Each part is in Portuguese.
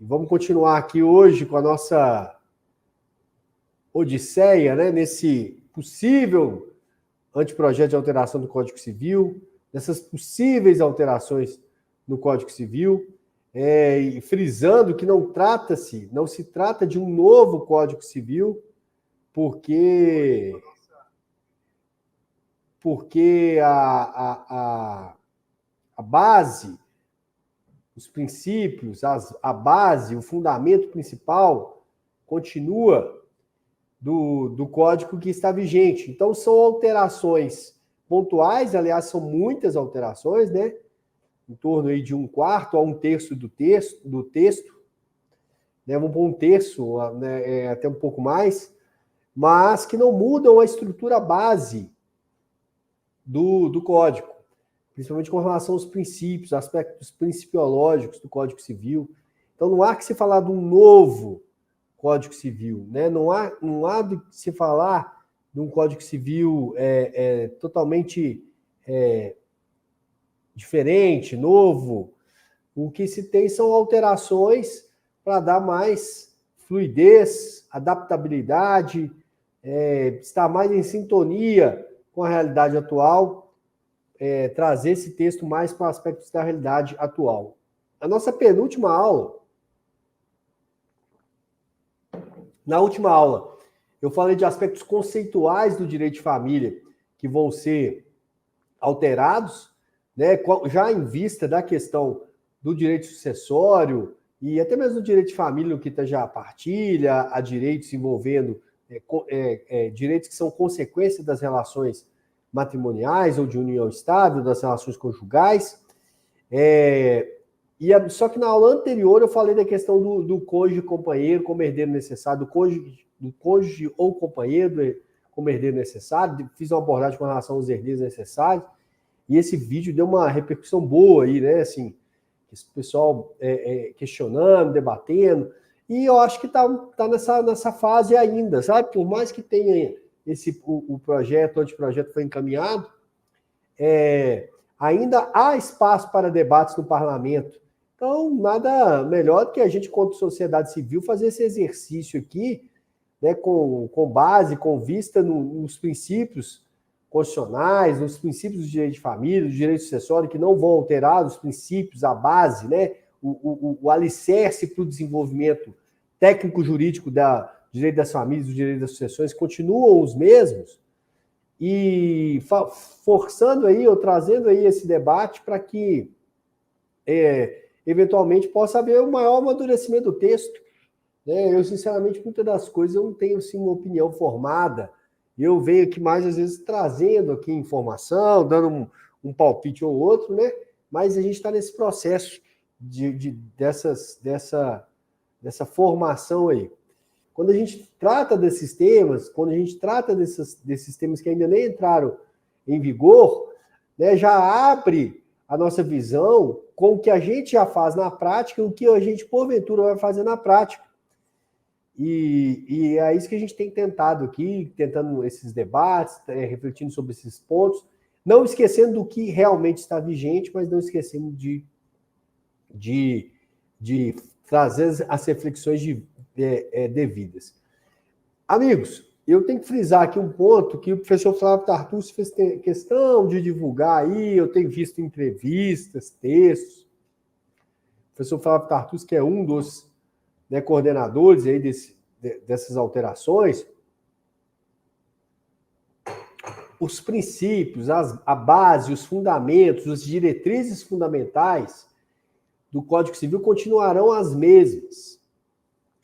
Vamos continuar aqui hoje com a nossa odisseia, né, nesse possível anteprojeto de alteração do Código Civil, dessas possíveis alterações no Código Civil, e frisando que não se trata de um novo Código Civil, porque a base, os princípios, a base, o fundamento principal continua do código que está vigente. Então, são alterações pontuais, aliás, são muitas alterações, né? Em torno aí de 1/4 a 1/3 do texto, né? Vamos pôr 1/3, né? Até um pouco mais, mas que não mudam a estrutura base do código, principalmente com relação aos princípios, aspectos principiológicos do Código Civil. Então, não há que se falar de um novo Código Civil, né? Não há de se falar de um Código Civil totalmente diferente, novo. O que se tem são alterações para dar mais fluidez, adaptabilidade, estar mais em sintonia com a realidade atual, trazer esse texto mais para aspectos da realidade atual. A nossa penúltima aula, na última aula, eu falei de aspectos conceituais do direito de família que vão ser alterados, né, já em vista da questão do direito sucessório e até mesmo do direito de família, que está já a partilha, a direitos envolvendo direitos que são consequência das relações matrimoniais ou de união estável, das relações conjugais. Só que na aula anterior eu falei da questão do cônjuge companheiro como herdeiro necessário, do cônjuge ou companheiro como herdeiro necessário, fiz uma abordagem com relação aos herdeiros necessários, e esse vídeo deu uma repercussão boa aí, né, assim, esse pessoal questionando, debatendo, e eu acho que tá nessa fase ainda, sabe? Por mais que tenha o anteprojeto foi encaminhado, ainda há espaço para debates no parlamento. Então, nada melhor do que a gente, como sociedade civil, fazer esse exercício aqui, né, com base, com vista nos princípios constitucionais, nos princípios do direito de família, do direito sucessório, que não vão alterar os princípios, a base, né, o alicerce para o desenvolvimento técnico-jurídico do direito das famílias, do direito das sucessões, continuam os mesmos, e forçando aí, ou trazendo aí esse debate para que eventualmente possa haver um maior amadurecimento do texto. Né? Eu, sinceramente, muitas das coisas eu não tenho assim, uma opinião formada. Eu venho aqui mais, às vezes, trazendo aqui informação, dando um palpite ou outro, né? Mas a gente está nesse processo dessa formação aí. Quando a gente trata desses temas, quando a gente trata desses temas que ainda nem entraram em vigor, né, já abre a nossa visão com o que a gente já faz na prática e o que a gente, porventura, vai fazer na prática. E é isso que a gente tem tentado aqui, tentando esses debates, refletindo sobre esses pontos, não esquecendo do que realmente está vigente, mas não esquecendo de trazer as reflexões devidas. Amigos, eu tenho que frisar aqui um ponto que o professor Flávio Tartucci fez questão de divulgar aí, eu tenho visto entrevistas, textos. O professor Flávio Tartucci, que é um dos coordenadores aí dessas alterações, os princípios, a base, os fundamentos, as diretrizes fundamentais do Código Civil continuarão as mesmas.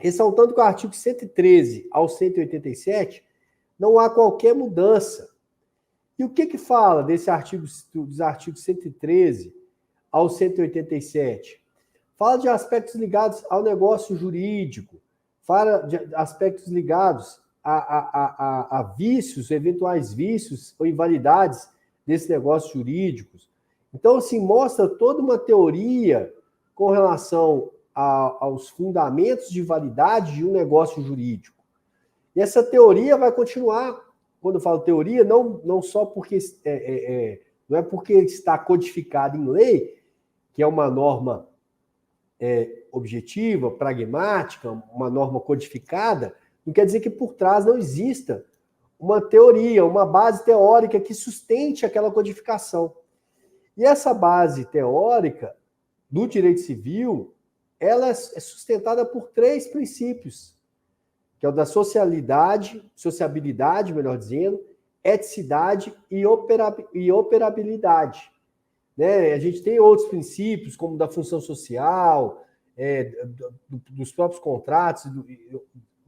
Ressaltando que o artigo 113 ao 187 não há qualquer mudança. E o que fala dos artigos 113 ao 187? Fala de aspectos ligados ao negócio jurídico, fala de aspectos ligados a vícios, eventuais vícios ou invalidades desses negócios jurídicos. Então, assim, mostra toda uma teoria com relação aos fundamentos de validade de um negócio jurídico. E essa teoria vai continuar. Quando eu falo teoria, não só porque não é porque está codificado em lei, que é uma norma objetiva, pragmática, uma norma codificada, não quer dizer que por trás não exista uma teoria, uma base teórica que sustente aquela codificação. E essa base teórica do direito civil, ela é sustentada por 3 princípios, que é o da sociabilidade, melhor dizendo, eticidade e operabilidade. Né? A gente tem outros princípios, como da função social, dos próprios contratos,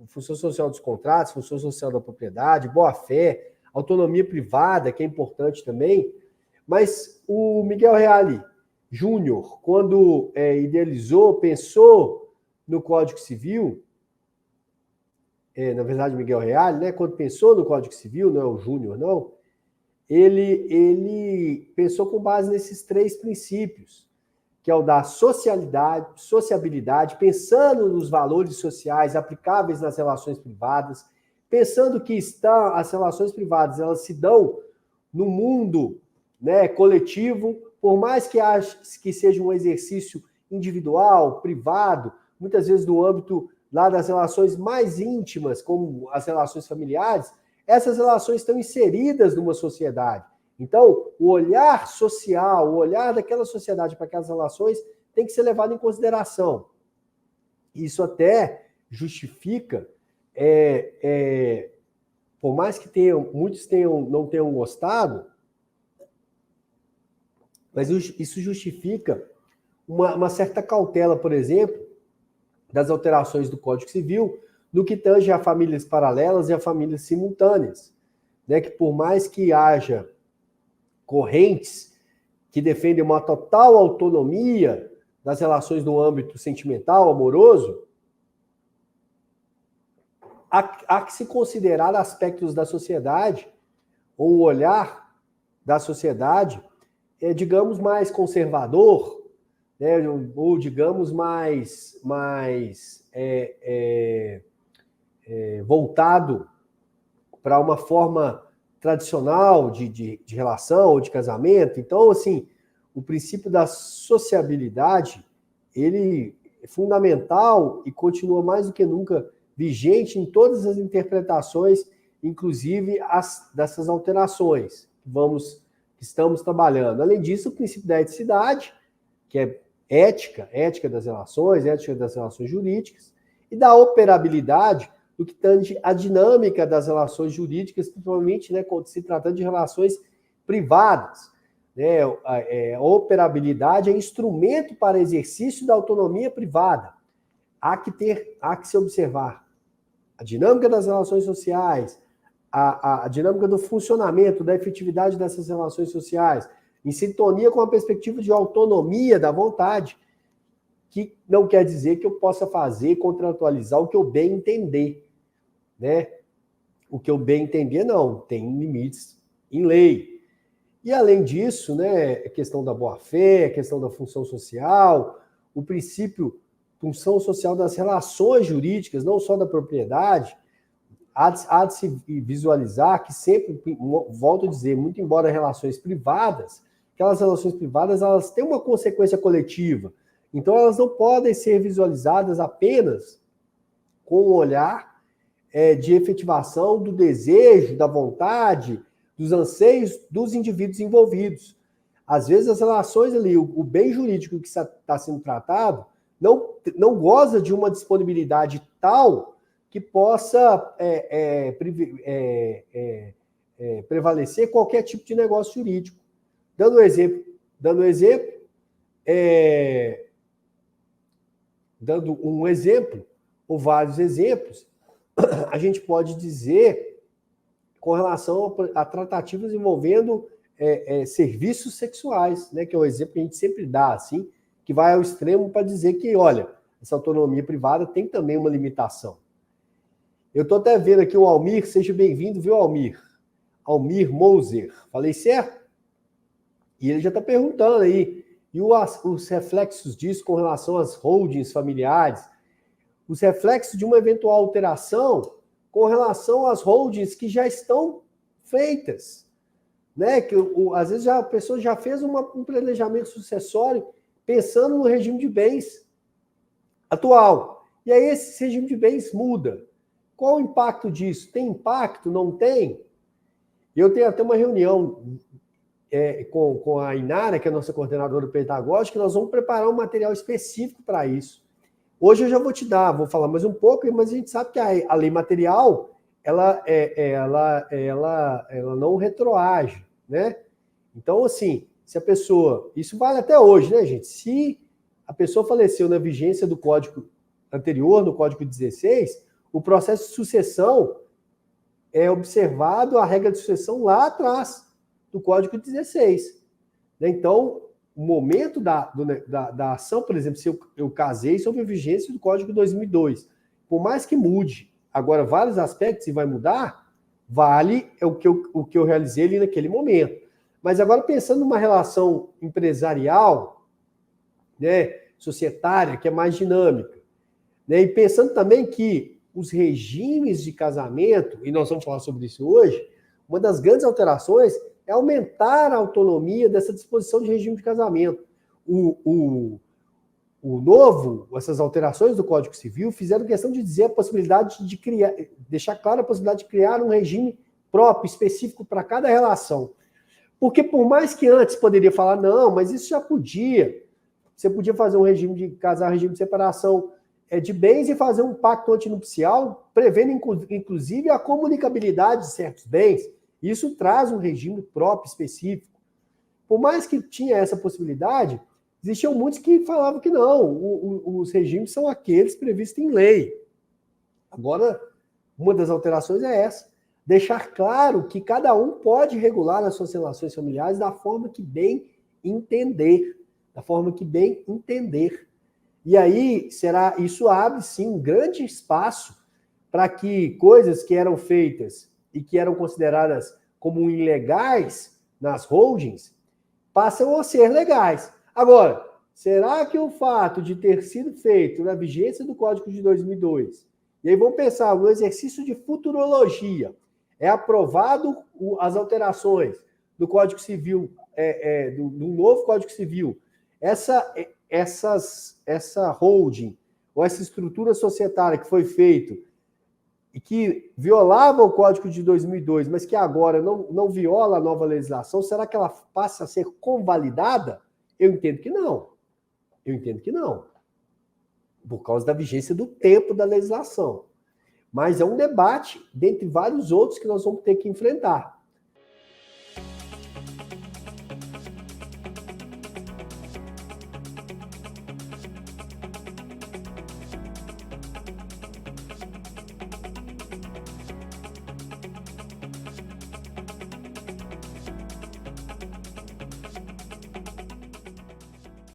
função social dos contratos, função social da propriedade, boa-fé, autonomia privada, que é importante também. Mas o Miguel Reale Júnior, quando idealizou, pensou no Código Civil, na verdade, Miguel Reale, né, quando pensou no Código Civil, não é o Júnior, não, ele pensou com base nesses 3 princípios, que é o da sociabilidade, pensando nos valores sociais aplicáveis nas relações privadas, pensando que as relações privadas elas se dão no mundo, né, coletivo, por mais que seja um exercício individual, privado, muitas vezes no âmbito lá das relações mais íntimas, como as relações familiares, essas relações estão inseridas numa sociedade. Então, o olhar social, o olhar daquela sociedade para aquelas relações tem que ser levado em consideração. Isso até justifica, por mais que muitos não tenham gostado, mas isso justifica uma certa cautela, por exemplo, das alterações do Código Civil no que tange a famílias paralelas e a famílias simultâneas. Né? Que por mais que haja correntes que defendem uma total autonomia das relações no âmbito sentimental, amoroso, há que se considerar aspectos da sociedade, ou o olhar da sociedade, digamos, mais conservador, né, ou digamos, mais voltado para uma forma tradicional de relação ou de casamento. Então, assim, o princípio da sociabilidade, ele é fundamental e continua mais do que nunca vigente em todas as interpretações, inclusive dessas alterações que estamos trabalhando. Além disso, o princípio da eticidade, que é ética das relações, ética das relações jurídicas, e da operabilidade, do que tange a dinâmica das relações jurídicas, principalmente, né, quando se trata de relações privadas. Né? A operabilidade é instrumento para exercício da autonomia privada. Há que se observar a dinâmica das relações sociais, a dinâmica do funcionamento, da efetividade dessas relações sociais, em sintonia com a perspectiva de autonomia da vontade, que não quer dizer que eu possa fazer, contratualizar o que eu bem entender. Né? O que eu bem entender, não, tem limites em lei. E, além disso, né, a questão da boa-fé, a questão da função social, o princípio função social das relações jurídicas, não só da propriedade, há de se visualizar que sempre, volto a dizer, muito embora relações privadas, aquelas relações privadas elas têm uma consequência coletiva. Então, elas não podem ser visualizadas apenas com o olhar de efetivação do desejo, da vontade, dos anseios dos indivíduos envolvidos. Às vezes, as relações ali, o bem jurídico que está sendo tratado, não goza de uma disponibilidade tal que possa prevalecer qualquer tipo de negócio jurídico. Dando um exemplo, ou vários exemplos, a gente pode dizer com relação a tratativas envolvendo serviços sexuais, né, que é o exemplo que a gente sempre dá, assim, que vai ao extremo para dizer que, olha, essa autonomia privada tem também uma limitação. Eu estou até vendo aqui o Almir, seja bem-vindo, viu, Almir? Almir Moser, falei certo? E ele já está perguntando aí, e os reflexos disso com relação às holdings familiares, os reflexos de uma eventual alteração com relação às holdings que já estão feitas, né? Que às vezes a pessoa já fez um planejamento sucessório pensando no regime de bens. atual. E aí esse regime de bens muda. Qual o impacto disso? Tem impacto? Não tem? Eu tenho até uma reunião com a Inara, que é a nossa coordenadora pedagógica, que nós vamos preparar um material específico para isso. Hoje eu já vou te dar, vou falar mais um pouco, mas a gente sabe que a lei material, ela não retroage, né? Então, assim, se a pessoa... Isso vale até hoje, né, gente? Se a pessoa faleceu na vigência do código anterior, no Código 16, o processo de sucessão é observado a regra de sucessão lá atrás, do Código 16. Então, o momento da ação, por exemplo, se eu casei sob a vigência do Código 2002, por mais que mude agora vários aspectos e vai mudar, vale o que eu realizei ali naquele momento. Mas agora pensando numa relação empresarial, né, societária, que é mais dinâmica, né, e pensando também que os regimes de casamento, e nós vamos falar sobre isso hoje, uma das grandes alterações é aumentar a autonomia dessa disposição de regime de casamento. Essas alterações do Código Civil fizeram questão de dizer a possibilidade de criar, deixar clara a possibilidade de criar um regime próprio, específico para cada relação. Porque por mais que antes poderia falar, não, mas isso já podia. Você podia fazer um regime de casar, um regime de separação de bens e fazer um pacto antinupcial, prevendo inclusive a comunicabilidade de certos bens. Isso traz um regime próprio, específico. Por mais que tinha essa possibilidade, existiam muitos que falavam que não, os regimes são aqueles previstos em lei. Agora, uma das alterações é essa. Deixar claro que cada um pode regular as suas relações familiares da forma que bem entender. Da forma que bem entender. E aí, isso abre, sim, um grande espaço para que coisas que eram feitas e que eram consideradas como ilegais nas holdings passam a ser legais. Agora, será que o fato de ter sido feito na vigência do Código de 2002, e aí vamos pensar, no exercício de futurologia, é aprovado as alterações do Código Civil, do novo Código Civil, essa holding, ou essa estrutura societária que foi feita, e que violava o Código de 2002, mas que agora não viola a nova legislação, será que ela passa a ser convalidada? Eu entendo que não. Eu entendo que não. Por causa da vigência do tempo da legislação. Mas é um debate, dentre vários outros, que nós vamos ter que enfrentar.